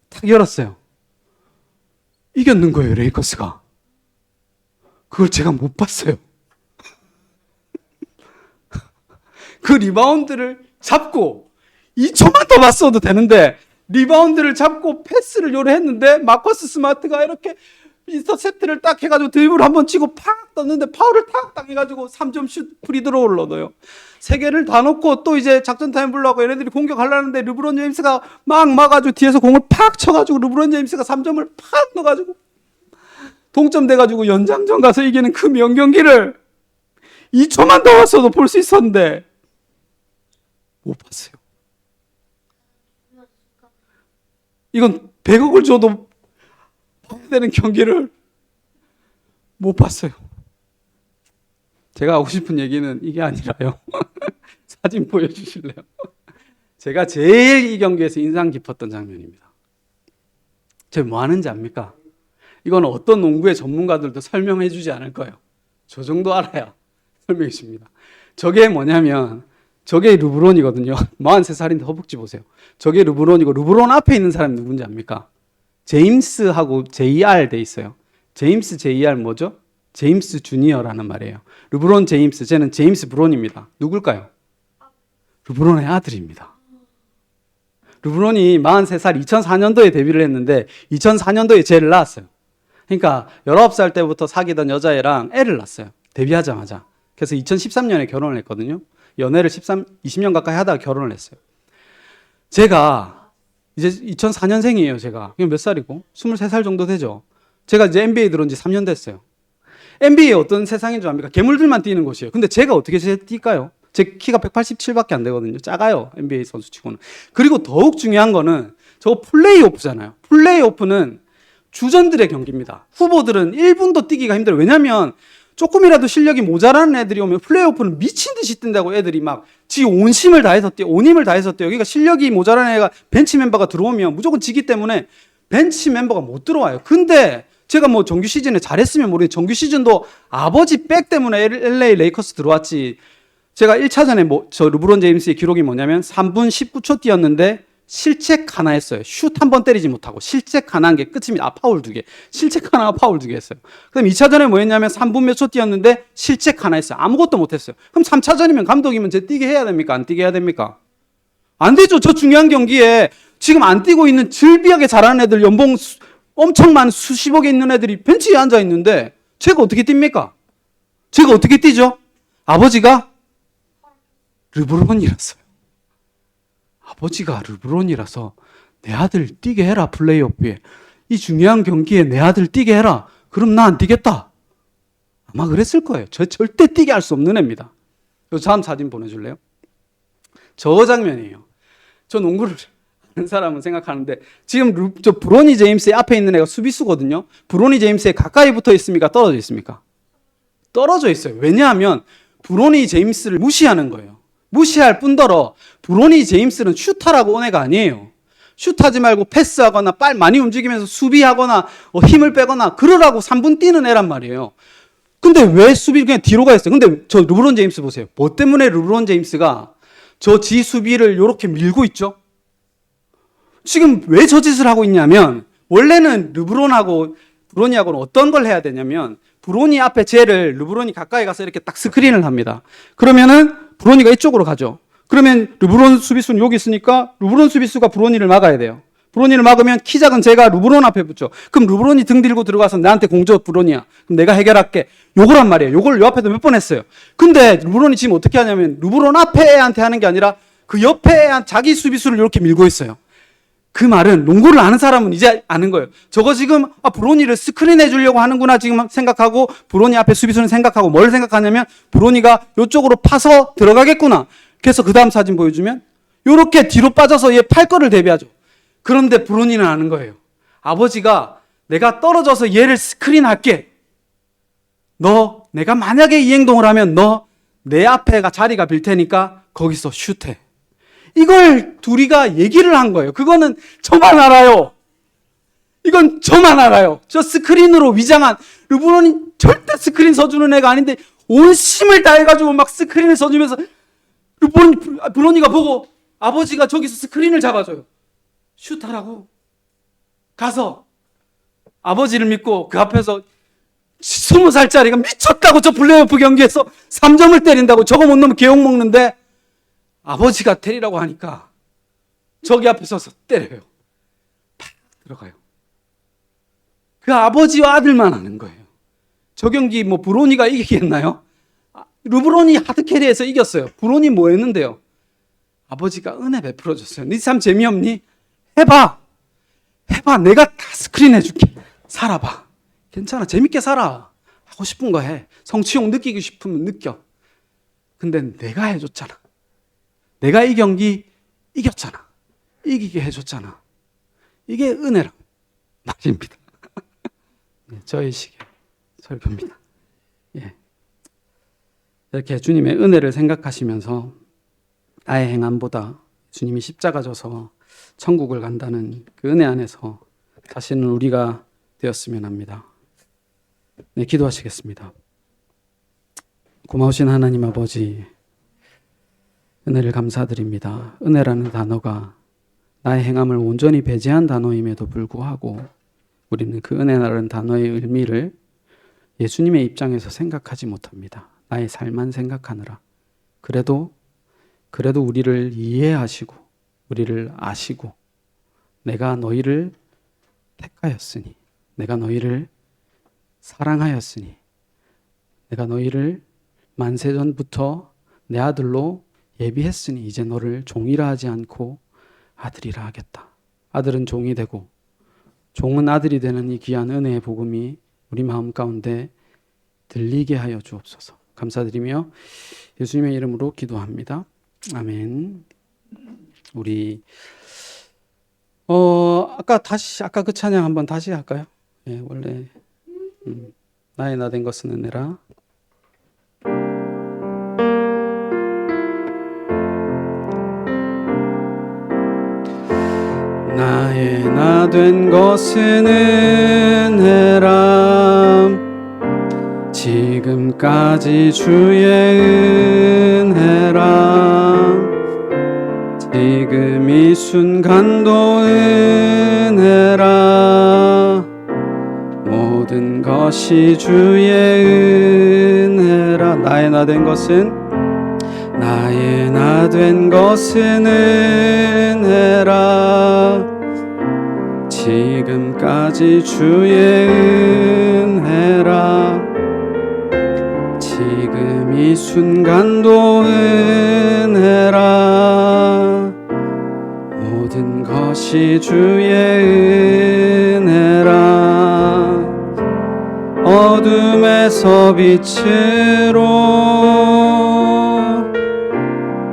탁 열었어요. 이겼는 거예요, 레이커스가. 그걸 제가 못 봤어요. 그 리바운드를 잡고 2초만 더 봤어도 되는데 리바운드를 잡고 패스를 요래했는데 마커스 스마트가 이렇게 인터셉트를 딱 해가지고 드리블 한번 치고 팍 떴는데 파울을 탁 당해가지고 3점 슛 프리드로우를 얻어요. 세 개를 다 놓고 또 이제 작전 타임 불러고 얘네들이 공격하려는데 르브론 제임스가 막 막아가지고 뒤에서 공을 팍 쳐가지고 르브론 제임스가 3점을 팍 넣어가지고 동점 돼가지고 연장전 가서 이기는 그 명경기를 2초만 더 왔어도 볼 수 있었는데 못 봤어요. 이건 100억을 줘도 봐야 되는 경기를 못 봤어요. 제가 하고 싶은 얘기는 이게 아니라요. 사진 보여주실래요? 제가 제일 이 경기에서 인상 깊었던 장면입니다. 제가 뭐 하는지 압니까? 이건 어떤 농구의 전문가들도 설명해 주지 않을 거예요. 저 정도 알아야 설명해 줍니다. 저게 뭐냐면 저게 르브론이거든요. 43살인데 허벅지 보세요. 저게 르브론이고 르브론 앞에 있는 사람이 누군지 압니까? 제임스하고 JR 돼 있어요. 제임스 JR 뭐죠? 제임스 주니어라는 말이에요. 르브론 제임스, 쟤는 제임스 브론입니다. 누굴까요? 르브론의 아들입니다. 르브론이 43살 2004년도에 데뷔를 했는데 2004년도에 쟤를 낳았어요. 그러니까 19살 때부터 사귀던 여자애랑 애를 낳았어요. 데뷔하자마자. 그래서 2013년에 결혼을 했거든요. 연애를 20년 가까이 하다가 결혼을 했어요. 제가 이제 2004년생이에요, 제가. 몇 살이고? 23살 정도 되죠. 제가 이제 NBA 들어온 지 3년 됐어요. NBA 어떤 세상인 줄 압니까? 괴물들만 뛰는 곳이에요. 근데 제가 어떻게 뛸까요? 제 키가 187밖에 안 되거든요. 작아요, NBA 선수 치고는. 그리고 더욱 중요한 거는 저거 플레이오프잖아요. 플레이오프는 주전들의 경기입니다. 후보들은 1분도 뛰기가 힘들어요. 왜냐면 조금이라도 실력이 모자라는 애들이 오면 플레이오프는 미친 듯이 뛴다고 애들이 막 지 온 힘을 다해서 뛰어, 온 힘을 다해서 뛰어. 그러니까 실력이 모자라는 애가 벤치 멤버가 들어오면 무조건 지기 때문에 벤치 멤버가 못 들어와요. 근데 제가 뭐 정규 시즌에 잘했으면 모르겠는데 정규 시즌도 아버지 백 때문에 LA 레이커스 들어왔지. 제가 1차전에 저 르브론 제임스의 기록이 뭐냐면 3분 19초 뛰었는데 실책 하나 했어요. 슛 한 번 때리지 못하고 실책 하나 한 게 끝입니다. 파울 2개. 실책 하나가 파울 2개 했어요. 그럼 2차전에 뭐 했냐면 3분 몇 초 뛰었는데 실책 하나 했어요. 아무것도 못 했어요. 그럼 3차전이면 감독이면 쟤 뛰게 해야 됩니까? 안 뛰게 해야 됩니까? 안 되죠. 저 중요한 경기에 지금 안 뛰고 있는 즐비하게 잘하는 애들 연봉 엄청 많은 수십억에 있는 애들이 벤치에 앉아 있는데 쟤가 어떻게 뜁니까? 쟤가 어떻게 뛰죠? 아버지가 르브론이라서요. 아버지가 르브론이라서 내 아들 뛰게 해라, 플레이오프에. 이 중요한 경기에 내 아들 뛰게 해라. 그럼 나 안 뛰겠다. 아마 그랬을 거예요. 저 절대 뛰게 할 수 없는 애입니다. 다음 사진 보내줄래요? 저 장면이에요. 저 농구를 하는 사람은 생각하는데 지금 저 브로니 제임스의 앞에 있는 애가 수비수거든요. 브로니 제임스에 가까이 붙어 있습니까? 떨어져 있습니까? 떨어져 있어요. 왜냐하면 브로니 제임스를 무시하는 거예요. 무시할 뿐더러 브로니 제임스는 슈터라고 온 애가 아니에요. 슛하지 말고 패스하거나 많이 움직이면서 수비하거나 힘을 빼거나 그러라고 3분 뛰는 애란 말이에요. 근데 왜 수비를 그냥 뒤로 가 있어요? 근데 저 르브론 제임스 보세요. 뭐 때문에 르브론 제임스가 저 지 수비를 이렇게 밀고 있죠? 지금 왜 저 짓을 하고 있냐면 원래는 브로니하고는 어떤 걸 해야 되냐면 브로니 앞에 쟤를 르브론이 가까이 가서 이렇게 딱 스크린을 합니다. 그러면은 브로니가 이쪽으로 가죠. 그러면 르브론 수비수는 여기 있으니까 르브론 수비수가 브로니를 막아야 돼요. 브로니를 막으면 키 작은 제가 르브론 앞에 붙죠. 그럼 르브론이 등 들고 들어가서 나한테 공 줘, 브로니야. 그럼 내가 해결할게. 요거란 말이에요. 요걸 요 앞에도 몇 번 했어요. 근데 르브론이 지금 어떻게 하냐면 르브론 앞에 애한테 하는 게 아니라 그 옆에 애한 자기 수비수를 이렇게 밀고 있어요. 그 말은 농구를 아는 사람은 이제 아는 거예요. 저거 지금 브로니를 스크린해 주려고 하는구나 지금 생각하고 브로니 앞에 수비수는 생각하고 뭘 생각하냐면 브로니가 이쪽으로 파서 들어가겠구나. 그래서 그 다음 사진 보여주면 이렇게 뒤로 빠져서 얘 팔 거를 대비하죠. 그런데 브로니는 아는 거예요. 아버지가 내가 떨어져서 얘를 스크린할게. 내가 만약에 이 행동을 하면 내 앞에가 자리가 빌 테니까 거기서 슛해. 이걸 둘이가 얘기를 한 거예요. 그거는 저만 알아요. 이건 저만 알아요. 저 스크린으로 위장한 르브론이 절대 스크린 서주는 애가 아닌데 온 힘을 다해가지고 막 스크린을 서주면서 브로니가 보고 아버지가 저기서 스크린을 잡아줘요. 슛하라고. 가서 아버지를 믿고 그 앞에서 20살짜리가 미쳤다고 저 플레이오프 경기에서 3점을 때린다고 저거 못 넣으면 개욕 먹는데 아버지가 때리라고 하니까 저기 앞에 서서 때려요. 들어가요. 그 아버지와 아들만 아는 거예요. 저 경기 브로니가 이기겠나요? 르브론이 하드캐리해서 이겼어요. 브론이 뭐 했는데요? 아버지가 은혜 베풀어 줬어요. 니 참 재미없니? 해봐. 내가 다 스크린 해줄게. 살아봐. 괜찮아. 재밌게 살아. 하고 싶은 거 해. 성취욕 느끼고 싶으면 느껴. 근데 내가 해줬잖아. 내가 이 경기 이겼잖아. 이기게 해줬잖아. 이게 은혜란 말입니다. 저의 식의 설교입니다. 예. 이렇게 주님의 은혜를 생각하시면서 나의 행함보다 주님이 십자가 져서 천국을 간다는 그 은혜 안에서 다시는 우리가 되었으면 합니다. 네, 기도하시겠습니다. 고마우신 하나님 아버지, 은혜를 감사드립니다. 은혜라는 단어가 나의 행함을 온전히 배제한 단어임에도 불구하고 우리는 그 은혜라는 단어의 의미를 예수님의 입장에서 생각하지 못합니다. 나의 삶만 생각하느라. 그래도 우리를 이해하시고 우리를 아시고 내가 너희를 택하였으니, 내가 너희를 사랑하였으니, 내가 너희를 만세전부터 내 아들로 예비했으니 이제 너를 종이라 하지 않고 아들이라 하겠다. 아들은 종이 되고 종은 아들이 되는 이 귀한 은혜의 복음이 우리 마음 가운데 들리게 하여 주옵소서. 감사드리며 예수님의 이름으로 기도합니다. 아멘. 우리 아까 그 찬양 한번 다시 할까요? 예, 원래 나의 나 된 것은 은혜라. 나의 나 된 것은 은혜라. 지금까지 주의 은혜라. 지금 이 순간도 은혜라. 모든 것이 주의 은혜라. 나의 나 된 것은 은혜라. 지금까지 주의 은혜라. 지금 이 순간도 은혜라. 모든 것이 주의 은혜라. 어둠에서 빛으로,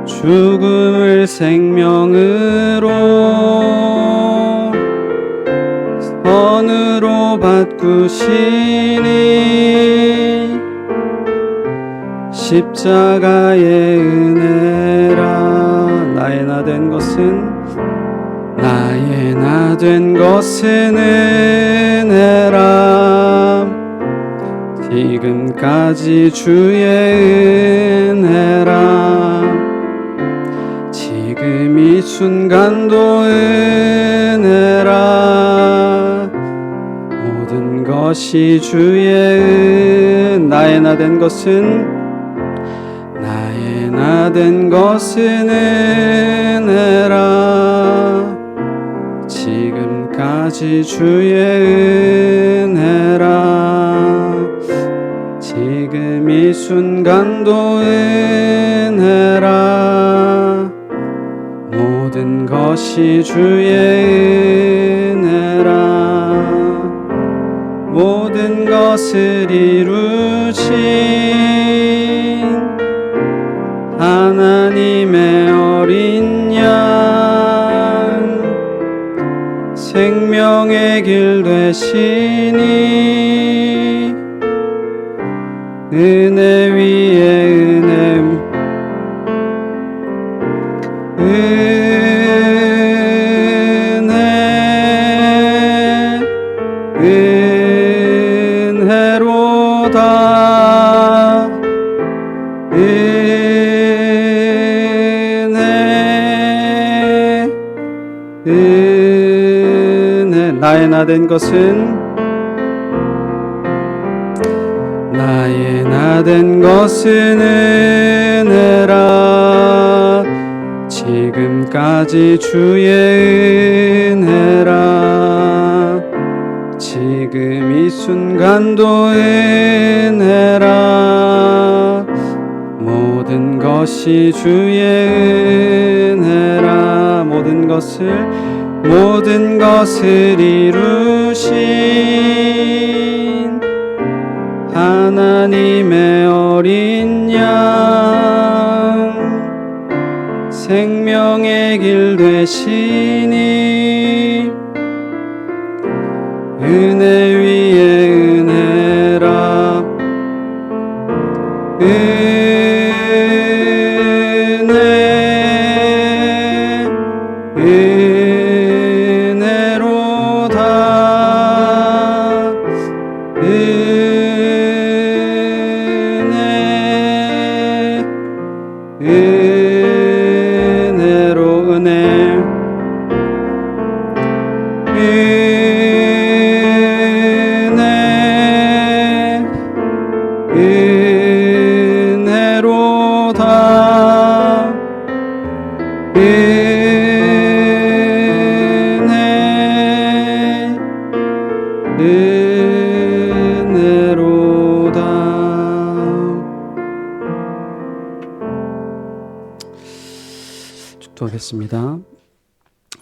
죽음을 생명으로, 선으로 바꾸시니 십자가의 은혜라. 나의 나 된 것은 은혜라. 지금까지 주의 은혜라. 지금 이 순간도 은혜라. 모든 것이 주의 나의 나 된 것은 은혜라. 지금까지 주의 은혜라. 지금 이 순간도 은혜라. 모든 것이 주의 은혜라. 모든 것을 이루신 하나님의 어린 양, 생명의 길 되시니 은혜 위에 은혜로다. 은혜. 나의 나 된 것은 은혜라. 지금까지 주의 은혜라. 순간도 은혜라. 모든 것이 주의 은혜라. 모든 것을 이루신 하나님의 어린 양, 생명의 길 되시니 은혜 위에 은혜라. 은혜로다. 은혜로 은혜. 은혜로다. 은혜로다. 축도하겠습니다.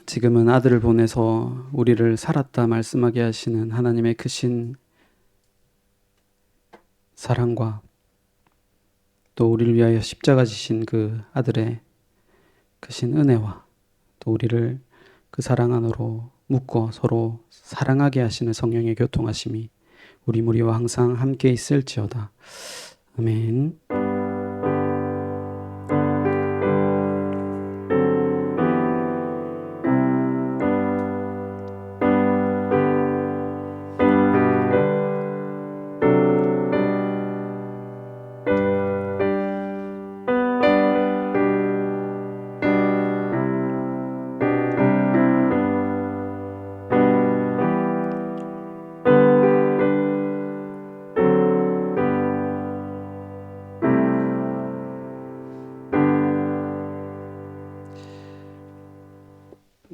지금은 아들을 보내서 우리를 살았다 말씀하게 하시는 하나님의 크신 사랑과 또 우리를 위하여 십자가 지신 그 아들의 크신 은혜와 또 우리를 그 사랑 안으로 묶어 서로 사랑하게 하시는 성령의 교통하심이 우리 무리와 항상 함께 있을지어다. 아멘.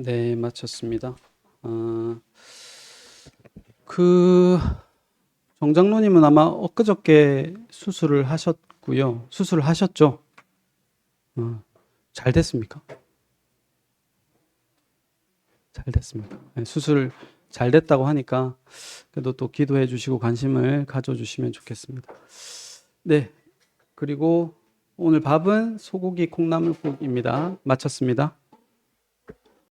네, 마쳤습니다. 정 장로님은 아마 엊그저께 수술을 하셨고요. 수술을 하셨죠? 잘 됐습니까? 잘 됐습니다. 네, 수술 잘 됐다고 하니까 그래도 또 기도해 주시고 관심을 가져주시면 좋겠습니다. 네, 그리고 오늘 밥은 소고기 콩나물국입니다. 마쳤습니다.